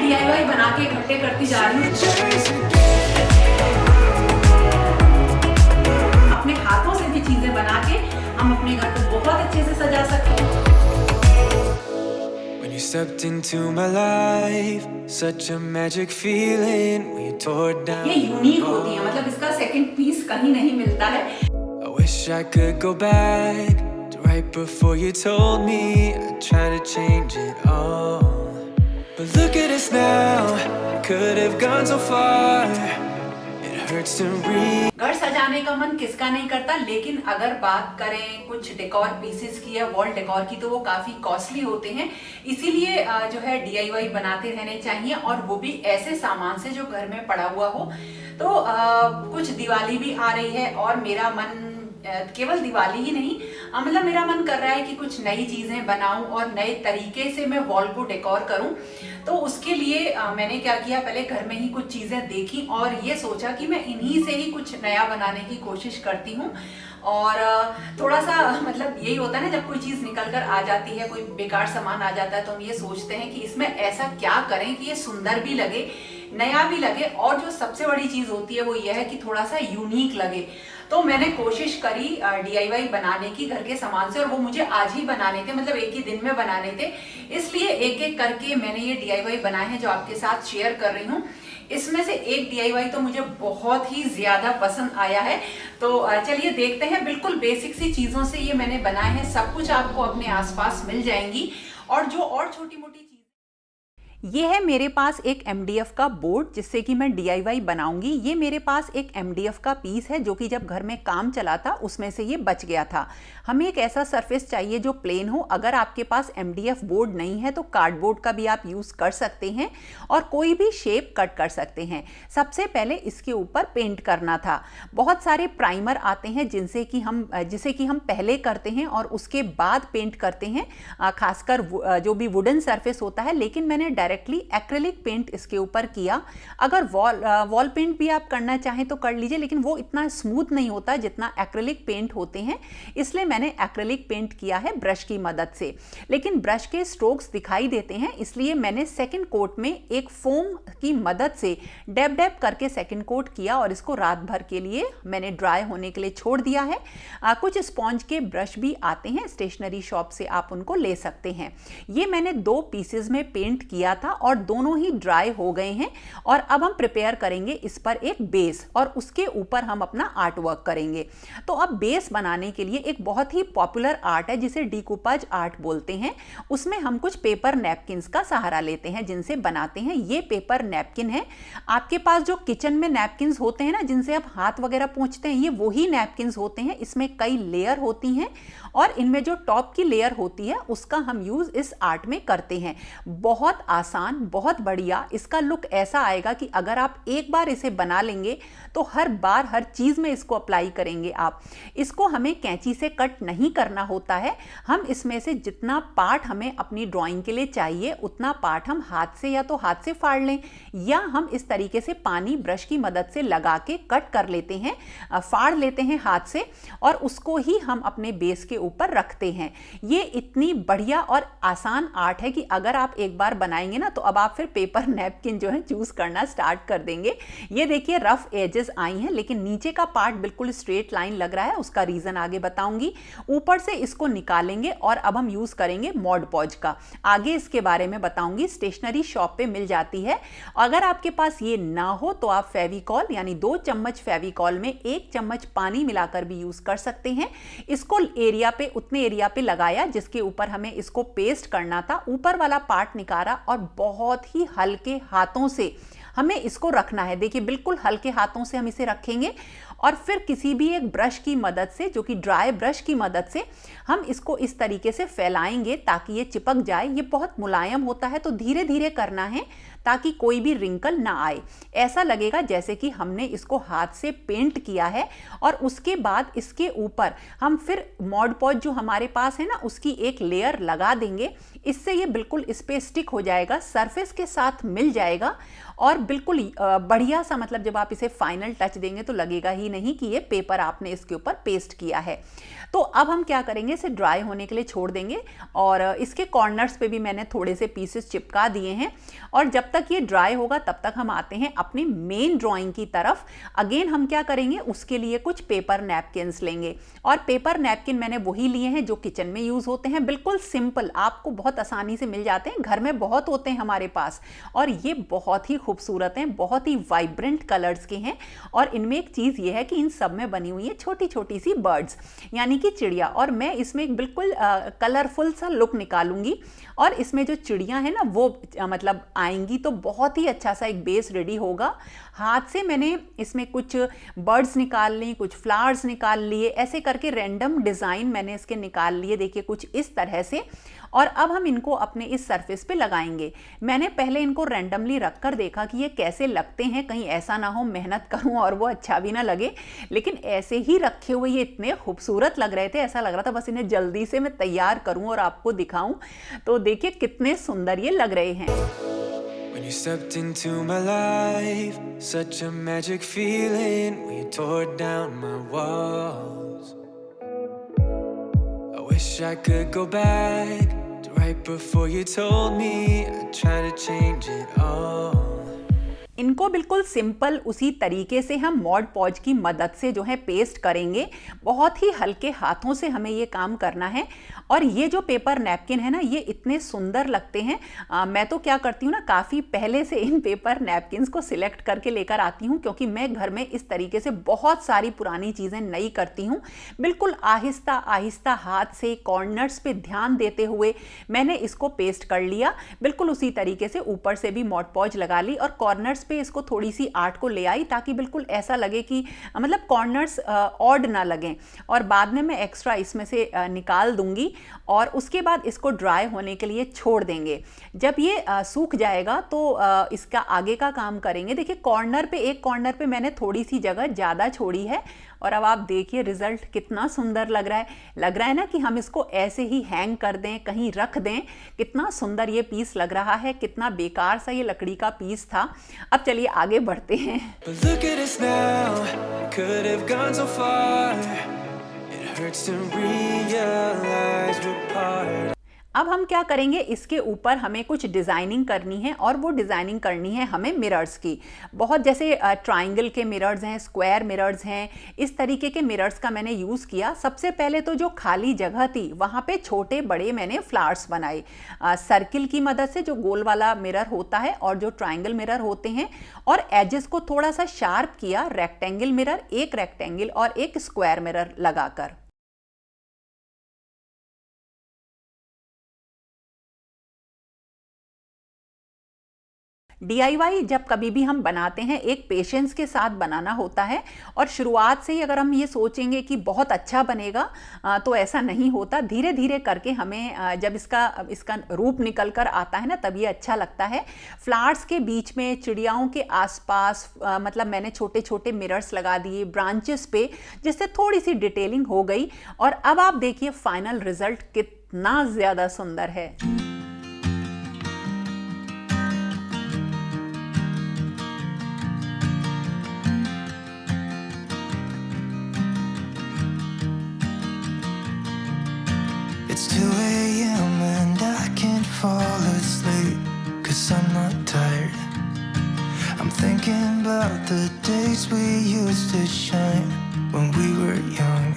DIY बना के इकट्ठे करती जा रही हूँ। अपने हाथों से भी चीजें बना के हम अपने घर को बहुत अच्छे से सजा सकते हैं। When you stepped into my life, such a magic feeling when you tore down. ये यूनिक होती है, मतलब इसका सेकंड पीस कहीं नहीं मिलता है। I wish I could go back to right before you told me I tried to change it all. But look at us now, could have gone so far. It hurts to breathe. घर सजाने का मन किसका नहीं करता, लेकिन अगर बात करें कुछ डेकोर पीसेस की या वॉल डेकोर की तो वो काफी कॉस्टली होते हैं। इसीलिए जो है DIY बनाते रहने चाहिए, और वो भी ऐसे सामान से जो घर में पड़ा हुआ हो। तो कुछ दिवाली भी आ रही है और मेरा मन केवल दिवाली ही नहीं, मतलब मेरा मन कर रहा है कि कुछ नई चीजें बनाऊं और नए तरीके से मैं वॉल को डेकोर करूं। तो उसके लिए मैंने क्या किया, पहले घर में ही कुछ चीजें देखी और ये सोचा कि मैं इन्हीं से ही कुछ नया बनाने की कोशिश करती हूँ। और थोड़ा सा मतलब यही होता है ना, जब कोई चीज निकल कर आ जाती है, कोई बेकार सामान आ जाता है, तो हम ये सोचते हैं कि इसमें ऐसा क्या करें कि ये सुंदर भी लगे, नया भी लगे, और जो सबसे बड़ी चीज होती है वो ये है कि थोड़ा सा यूनिक लगे। तो मैंने कोशिश करी DIY बनाने की घर के सामान से, और वो मुझे आज ही बनाने थे, मतलब एक ही दिन में बनाने थे। इसलिए एक एक करके मैंने ये DIY बनाए हैं जो आपके साथ शेयर कर रही हूँ। इसमें से एक DIY तो मुझे बहुत ही ज्यादा पसंद आया है। तो चलिए देखते हैं। बिल्कुल बेसिक सी चीजों से ये मैंने बनाए हैं, सब कुछ आपको अपने आसपास मिल जाएंगी। और जो और छोटी मोटी ये है मेरे पास एक MDF का बोर्ड जिससे कि मैं DIY बनाऊंगी। ये मेरे पास एक MDF का पीस है जो कि जब घर में काम चला था उसमें से ये बच गया था। हमें एक ऐसा सरफेस चाहिए जो प्लेन हो। अगर आपके पास MDF बोर्ड नहीं है तो कार्डबोर्ड का भी आप यूज़ कर सकते हैं और कोई भी शेप कट कर सकते हैं। सबसे पहले इसके ऊपर पेंट करना था। बहुत सारे प्राइमर आते हैं जिसे कि हम पहले करते हैं और उसके बाद पेंट करते हैं, खासकर जो भी वुडन सरफेस होता है। लेकिन मैंने डायरेक्टली एक्रेलिक पेंट इसके ऊपर किया। अगर वॉल पेंट भी आप करना चाहें तो कर लीजिए, लेकिन वो इतना स्मूथ नहीं होता जितना एक्रेलिक पेंट होते हैं, इसलिए मैंने एक्रेलिक पेंट किया है ब्रश की मदद से। लेकिन ब्रश के स्ट्रोक्स दिखाई देते हैं, इसलिए मैंने सेकंड कोट में एक फोम की मदद से डैब डैब करके सेकंड कोट किया और इसको रात भर के लिए मैंने ड्राई होने के लिए छोड़ दिया है। कुछ स्पॉन्ज के ब्रश भी आते हैं, स्टेशनरी शॉप से आप उनको ले सकते हैं। ये मैंने 2 पीसेस में पेंट किया था और दोनों ही ड्राई हो गए हैं। और अब हम प्रिपेयर करेंगे इस पर एक बेस और उसके ऊपर हम अपना आर्ट वर्क करेंगे। तो अब बेस बनाने के लिए एक बहुत ही पॉपुलर आर्ट है जिसे डिकूपाज आर्ट बोलते हैं। उसमें हम कुछ पेपर नैपकिन्स का सहारा लेते हैं जिनसे बनाते हैं। ये पेपर नैपकिन है। आपके पास जो किचन में नैपकिन्स होते हैं ना, जिनसे आप हाथ वगैरह पोंछते हैं, ये वही नैपकिन्स होते हैं। इसमें कई लेयर होती हैं और इनमें जो टॉप की लेयर होती है उसका हम यूज इस आर्ट में करते हैं। बहुत आसान, बहुत बढ़िया। इसका लुक ऐसा आएगा कि अगर आप एक बार इसे बना लेंगे तो हर बार हर चीज में इसको अप्लाई करेंगे आप। इसको हमें कैंची से कट नहीं करना होता है। हम इसमें से जितना पार्ट हमें अपनी ड्राइंग के लिए चाहिए उतना पार्ट हम हाथ से या तो हाथ से फाड़ लें, या हम इस तरीके से पानी ब्रश की मदद से लगा के कट कर लेते हैं, फाड़ लेते हैं हाथ से, और उसको ही हम अपने बेस के ऊपर रखते हैं। ये इतनी बढ़िया और आसान आर्ट है कि अगर आप एक बार बनाएंगे ना तो अब आप फिर पेपर नैपकिन जो है चूज करना स्टार्ट कर देंगे। ये देखिए रफ एजेस आई हैं, लेकिन नीचे का पार्ट बिल्कुल स्ट्रेट लाइन लग रहा है। उसका रीजन आगे बताऊंगी। ऊपर से इसको निकालेंगे और अब हम यूज करेंगे मॉड पॉज का। आगे इसके बारे में बताऊंगी। स्टेशनरी शॉप पे मिल जाती है। अगर आपके पास ये ना हो तो आप फेविकॉल यानी 2 चम्मच फेविकॉल में 1 चम्मच पानी मिलाकर भी यूज कर सकते हैं। इसको उतने एरिया पे लगाया जिसके ऊपर हमें इसको पेस्ट करना था। ऊपर वाला पार्ट निकाला और बहुत ही हल्के हाथों से हमें इसको रखना है। देखिए बिल्कुल हल्के हाथों से हम इसे रखेंगे और फिर किसी भी एक ब्रश की मदद से, जो कि ड्राई ब्रश की मदद से, हम इसको इस तरीके से फैलाएंगे ताकि ये चिपक जाए। ये बहुत मुलायम होता है तो धीरे धीरे करना है ताकि कोई भी रिंकल ना आए। ऐसा लगेगा जैसे कि हमने इसको हाथ से पेंट किया है। और उसके बाद इसके ऊपर हम फिर मॉड पॉज जो हमारे पास है ना उसकी एक लेयर लगा देंगे। इससे ये बिल्कुल इस पे स्टिक हो जाएगा, सरफेस के साथ मिल जाएगा और बिल्कुल बढ़िया सा, मतलब जब आप इसे फाइनल टच देंगे तो लगेगा ही नहीं कि ये पेपर आपने इसके ऊपर पेस्ट किया है। तो अब हम क्या करेंगे, इसे ड्राई होने के लिए छोड़ देंगे और इसके कॉर्नर्स पे भी मैंने थोड़े से पीसेस चिपका दिए हैं। और जब तक ये ड्राई होगा तब तक हम आते हैं अपनी मेन ड्राइंग की तरफ। अगेन हम क्या करेंगे, उसके लिए कुछ पेपर नैपकिन्स लेंगे और पेपर नैपकिन मैंने वही लिए हैं जो किचन में यूज होते हैं, बिल्कुल सिंपल, आपको बहुत आसानी से मिल जाते हैं, घर में बहुत होते हैं हमारे पास। और ये बहुत ही खूबसूरत हैं, बहुत ही वाइब्रेंट कलर्स के हैं। और इनमें एक चीज ये है कि इन सब में बनी हुई है छोटी छोटी सी बर्ड्स, यानी कि चिड़िया। और मैं इसमें एक बिल्कुल कलरफुल सा लुक निकालूंगी और इसमें जो चिड़िया है ना वो मतलब आएंगी, तो बहुत ही अच्छा सा एक बेस रेडी होगा। हाथ से मैंने इसमें कुछ बर्ड्स निकाल ली, कुछ फ्लावर्स निकाल लिए, ऐसे करके रैंडम डिज़ाइन मैंने इसके निकाल लिए, देखिए कुछ इस तरह से। और अब हम इनको अपने इस सरफेस पे लगाएंगे। मैंने पहले इनको रैंडमली रख कर देखा कि ये कैसे लगते हैं, कहीं ऐसा ना हो मेहनत करूं और वो अच्छा भी ना लगे, लेकिन ऐसे ही रखे हुए ये इतने खूबसूरत लग रहे थे, ऐसा लग रहा था बस इन्हें जल्दी से मैं तैयार करूं और आपको दिखाऊं। तो देखिए कितने सुंदर ये लग रहे हैं। When you stepped into my life, such a magic feeling when you tore down my walls. I wish I could go back to right before you told me I'd try to change it all. इनको बिल्कुल simple उसी तरीके से हम mod pause की मदद से जो है पेस्ट करेंगे। बहुत ही हल्के हाथों से हमें ये काम करना है। और ये जो पेपर नैपकिन है ना, ये इतने सुंदर लगते हैं। मैं तो क्या करती हूँ ना, काफ़ी पहले से इन पेपर नैपकिन्स को सिलेक्ट करके लेकर आती हूँ, क्योंकि मैं घर में इस तरीके से बहुत सारी पुरानी चीज़ें नई करती हूँ। बिल्कुल आहिस्ता आहिस्ता हाथ से कॉर्नर्स पे ध्यान देते हुए मैंने इसको पेस्ट कर लिया। बिल्कुल उसी तरीके से ऊपर से भी मॉड पॉज लगा ली और कॉर्नर्स पे इसको थोड़ी सी आर्ट को ले आई, ताकि बिल्कुल ऐसा लगे कि मतलब कॉर्नर्स ऑड ना लगें। और बाद में मैं एक्स्ट्रा इसमें से निकाल दूंगी और उसके बाद इसको ड्राई होने के लिए छोड़ देंगे। जब ये सूख जाएगा तो इसका आगे का काम करेंगे। देखिए कॉर्नर पे, एक कॉर्नर पे मैंने थोड़ी सी जगह ज़्यादा छोड़ी है और अब आप देखिए रिजल्ट कितना सुंदर लग रहा है। लग रहा है ना कि हम इसको ऐसे ही हैंग कर दें, कहीं रख दें। कितना सुंदर ये पीस लग रहा है, कितना बेकार सा ये लकड़ी का पीस था। अब चलिए आगे बढ़ते हैं। But look at us now, could have gone so far. It hurts to realize we're part. अब हम क्या करेंगे, इसके ऊपर हमें कुछ डिज़ाइनिंग करनी है और वो डिज़ाइनिंग करनी है हमें मिरर्स की। बहुत जैसे ट्राइंगल के मिरर्स हैं, स्क्वायर मिरर्स हैं, इस तरीके के मिरर्स का मैंने यूज़ किया। सबसे पहले तो जो खाली जगह थी वहाँ पे छोटे बड़े मैंने फ्लावर्स बनाए सर्किल की मदद से, जो गोल वाला मिरर होता है और जो ट्राइंगल मिरर होते हैं। और एजेस को थोड़ा सा शार्प किया, रेक्टेंगल मिरर, एक रेक्टेंगल और एक स्क्वायर मिरर लगाकर। DIY जब कभी भी हम बनाते हैं एक पेशेंस के साथ बनाना होता है। और शुरुआत से ही अगर हम ये सोचेंगे कि बहुत अच्छा बनेगा तो ऐसा नहीं होता। धीरे धीरे करके हमें जब इसका रूप निकल कर आता है ना, तब ये अच्छा लगता है। फ्लावर्स के बीच में, चिड़ियाओं के आसपास मतलब मैंने छोटे छोटे मिरर्स लगा दिए ब्रांचेस पे, जिससे थोड़ी सी डिटेलिंग हो गई। और अब आप देखिए फाइनल रिजल्ट कितना ज़्यादा सुंदर है। It's 2 a.m. and I can't fall asleep 'cause I'm not tired. I'm thinking about the days we used to shine when we were young.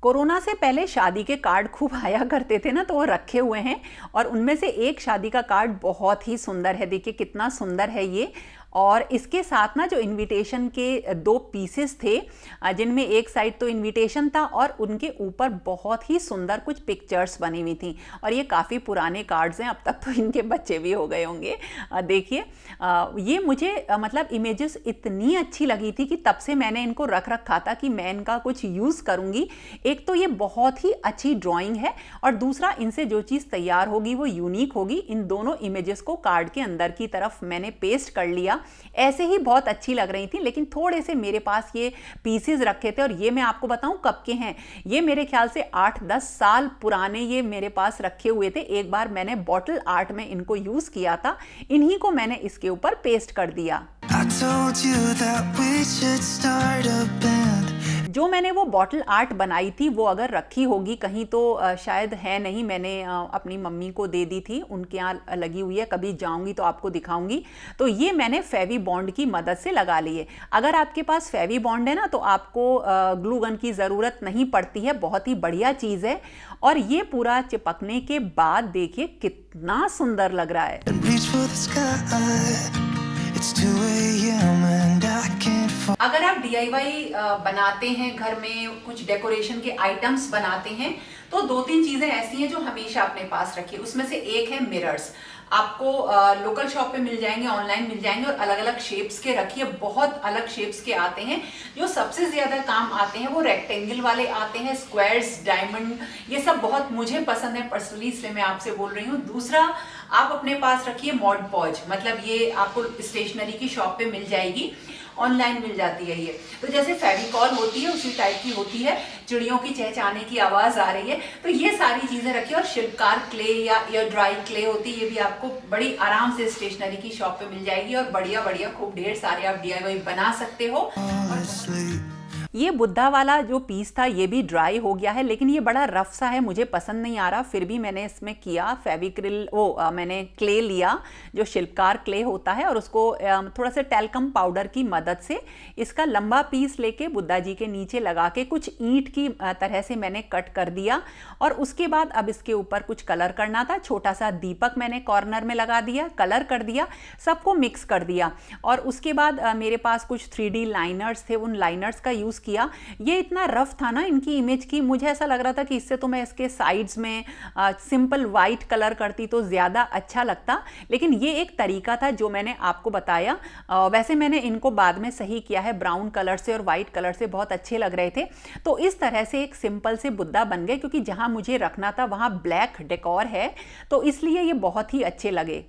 Corona से पहले शादी के कार्ड खूब आया करते थे ना, तो वो रखे हुए हैं। और उनमें से एक शादी का कार्ड बहुत ही सुंदर है, देखिए कितना सुंदर है ये। और इसके साथ ना जो इनविटेशन के 2 पीसेस थे, जिनमें एक साइड तो इनविटेशन था और उनके ऊपर बहुत ही सुंदर कुछ पिक्चर्स बनी हुई थी। और ये काफ़ी पुराने कार्ड्स हैं, अब तक तो इनके बच्चे भी हो गए होंगे। देखिए ये मुझे मतलब इमेजेस इतनी अच्छी लगी थी कि तब से मैंने इनको रख रखा था कि मैं इनका कुछ यूज़ करूँगी। एक तो ये बहुत ही अच्छी ड्राइंग है और दूसरा इनसे जो चीज़ तैयार होगी वो यूनिक होगी। इन दोनों इमेजेस को कार्ड के अंदर की तरफ मैंने पेस्ट कर लिया। ऐसे ही बहुत अच्छी लग रही थी, लेकिन थोड़े से मेरे पास ये पीसेस रखे थे। और ये मैं आपको बताऊं कब के हैं, ये मेरे ख्याल से 8-10 साल पुराने ये मेरे पास रखे हुए थे। एक बार मैंने बॉटल आर्ट में इनको यूज किया था, इन्हीं को मैंने इसके ऊपर पेस्ट कर दिया। I told you that we should start a band जो मैंने वो बॉटल आर्ट बनाई थी वो अगर रखी होगी कहीं तो शायद है नहीं, मैंने अपनी मम्मी को दे दी थी, उनके यहाँ लगी हुई है, कभी जाऊंगी तो आपको दिखाऊंगी। तो ये मैंने फेवी बॉन्ड की मदद से लगा ली है। अगर आपके पास फेवी बॉन्ड है ना तो आपको ग्लू गन की ज़रूरत नहीं पड़ती है, बहुत ही बढ़िया चीज़ है। और ये पूरा चिपकने के बाद देखिए कितना सुंदर लग रहा है। अगर आप DIY बनाते हैं, घर में कुछ डेकोरेशन के आइटम्स बनाते हैं, तो 2-3 चीजें ऐसी हैं जो हमेशा अपने पास रखिए। उसमें से एक है मिरर्स। आपको लोकल शॉप पे मिल जाएंगे, ऑनलाइन मिल जाएंगे, और अलग अलग शेप्स के रखिए। बहुत अलग शेप्स के आते हैं। जो सबसे ज्यादा काम आते हैं वो रेक्टेंगल वाले आते हैं, स्क्वायर्स, डायमंड, ये सब बहुत मुझे पसंद है पर्सनली, इसलिए मैं आपसे बोल रही हूँ। दूसरा, आप अपने पास रखिए मॉड पॉज, मतलब ये आपको स्टेशनरी की शॉप पे मिल जाएगी, ऑनलाइन मिल जाती है ये। तो जैसे फेविकॉल होती है उसी टाइप की होती है, चिड़ियों की चहचहाने की आवाज आ रही है। तो ये सारी चीजें रखिए। और शिल्पकार क्ले या एयर ड्राई क्ले होती है, ये भी आपको बड़ी आराम से स्टेशनरी की शॉप पे मिल जाएगी। और बढ़िया बढ़िया खूब ढेर सारे आप DIY बना सकते हो। ये बुद्धा वाला जो पीस था ये भी ड्राई हो गया है, लेकिन ये बड़ा रफ सा है, मुझे पसंद नहीं आ रहा। फिर भी मैंने इसमें किया फेविक्रिल, मैंने क्ले लिया जो शिल्पकार क्ले होता है, और उसको थोड़ा सा टैल्कम पाउडर की मदद से इसका लंबा पीस लेके बुद्धा जी के नीचे लगा के कुछ ईंट की तरह से मैंने कट कर दिया। और उसके बाद अब इसके ऊपर कुछ कलर करना था। छोटा सा दीपक मैंने कॉर्नर में लगा दिया, कलर कर दिया, सबको मिक्स कर दिया। और उसके बाद मेरे पास कुछ 3D लाइनर्स थे, उन लाइनर्स का यूज़ किया। ये इतना रफ था ना इनकी इमेज की, मुझे ऐसा लग रहा था कि इससे तो मैं इसके साइड्स में सिंपल वाइट कलर करती तो ज़्यादा अच्छा लगता, लेकिन ये एक तरीका था जो मैंने आपको बताया। वैसे मैंने इनको बाद में सही किया है, ब्राउन कलर से और वाइट कलर से बहुत अच्छे लग रहे थे। तो इस तरह से एक सिंपल से बुद्धा बन गए, क्योंकि जहाँ मुझे रखना था वहाँ ब्लैक डेकोर है, तो इसलिए ये बहुत ही अच्छे लगे।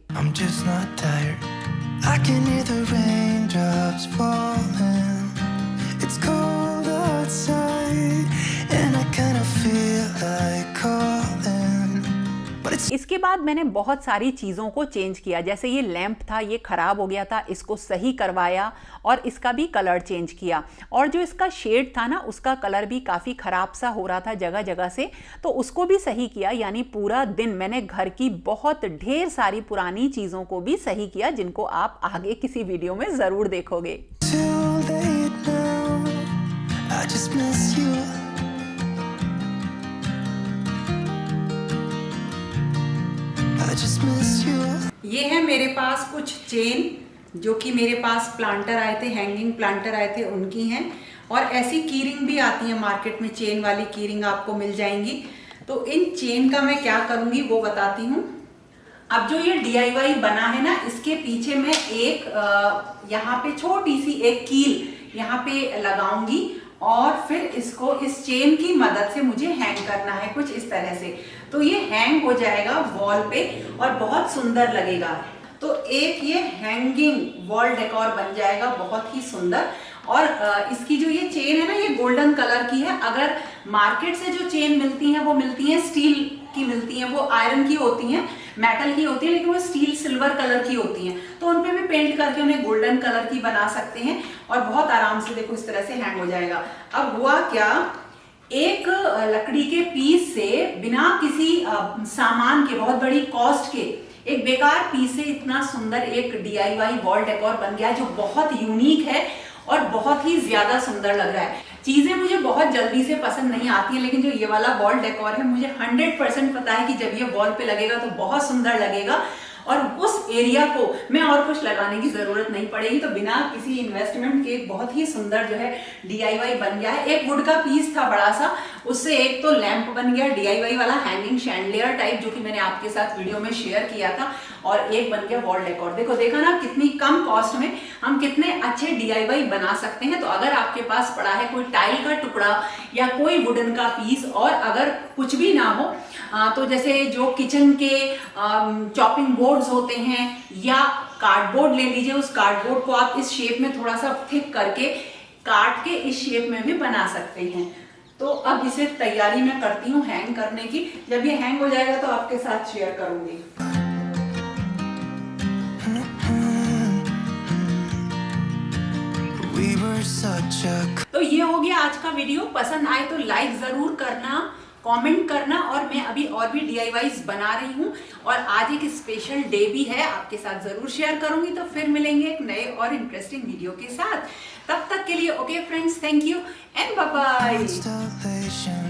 It's cold outside and I kind of feel like calling, but it's... इसके बाद मैंने बहुत सारी चीज़ों को चेंज किया। जैसे ये लैंप था, ये ख़राब हो गया था, इसको सही करवाया और इसका भी कलर चेंज किया। और जो इसका शेड था ना, उसका कलर भी काफ़ी ख़राब सा हो रहा था जगह जगह से, तो उसको भी सही किया। यानी पूरा दिन मैंने घर की बहुत ढेर सारी पुरानी चीज़ों को भी सही किया, जिनको आप आगे किसी वीडियो में ज़रूर देखोगे। I just miss you. I just miss you. ये है मेरे पास कुछ चेन जो कि मेरे पास प्लांटर आए थे, हैंगिंग प्लांटर आए थे, उनकी हैं। और ऐसी कीरिंग भी आती है मार्केट में, चेन वाली कीरिंग आपको मिल जाएंगी। तो इन चेन का मैं क्या करूंगी वो बताती हूँ। अब जो ये DIY बना है ना, इसके पीछे मैं एक यहाँ पे छोटी सी एक कील यहाँ पे लगाऊंगी, और फिर इसको इस चेन की मदद से मुझे हैंग करना है कुछ इस तरह से। तो ये हैंग हो जाएगा वॉल पे और बहुत सुंदर लगेगा। तो एक ये हैंगिंग वॉल डेकोर बन जाएगा, बहुत ही सुंदर। और इसकी जो ये चेन है ना, ये गोल्डन कलर की है। अगर मार्केट से जो चेन मिलती हैं वो मिलती हैं स्टील की मिलती हैं, वो आयरन की होती हैं, मेटल की होती है, लेकिन वो स्टील सिल्वर कलर की होती हैं। तो उन पे भी पेंट करके उन्हें गोल्डन कलर की बना सकते हैं और बहुत आराम से देखो इस तरह से हैंग हो जाएगा। अब हुआ क्या, एक लकड़ी के पीस से बिना किसी सामान के, बहुत बड़ी कॉस्ट के, एक बेकार पीस से इतना सुंदर एक DIY वॉल डेकोर बन गया, जो बहुत यूनिक है और बहुत ही ज्यादा सुंदर लग रहा है। चीजें मुझे बहुत जल्दी से पसंद नहीं आती है, लेकिन जो ये वाला वॉल डेकोर है मुझे 100% पता है कि जब ये वॉल पे लगेगा तो बहुत सुंदर लगेगा। और उस एरिया को मैं और कुछ लगाने की जरूरत नहीं पड़ेगी। तो बिना किसी इन्वेस्टमेंट के बहुत ही सुंदर जो है DIY बन गया है। एक वुड का पीस था बड़ा सा, उससे एक तो लैंप बन गया DIY वाला हैंगिंग शैंडलियर टाइप, जो कि मैंने आपके साथ वीडियो में शेयर किया था, और एक बन गया वॉल डेकोर। देखा ना कितनी कम कॉस्ट में हम कितने अच्छे DIY बना सकते हैं। तो अगर आपके पास पड़ा है कोई टाइल का टुकड़ा या कोई वुडन का पीस, और अगर कुछ भी ना हो तो जैसे जो किचन के चॉपिंग बोर्ड्स होते हैं या कार्डबोर्ड ले लीजिए, उस कार्डबोर्ड को आप इस शेप में थोड़ा सा थिक करके काट के इस शेप में भी बना सकते हैं। तो अब इसे तैयारी मैं करती हूँ हैंग करने की। जब ये हैंग हो जाएगा तो आपके साथ शेयर करूंगी। We were were such a तो ये हो गया आज का वीडियो। पसंद आए तो लाइक जरूर करना, कमेंट करना, और मैं अभी और भी DIYs बना रही हूँ और आज एक स्पेशल डे भी है, आपके साथ जरूर शेयर करूंगी। तो फिर मिलेंगे एक नए और इंटरेस्टिंग वीडियो के साथ। तब तक के लिए okay friends, thank you and bye bye. constellation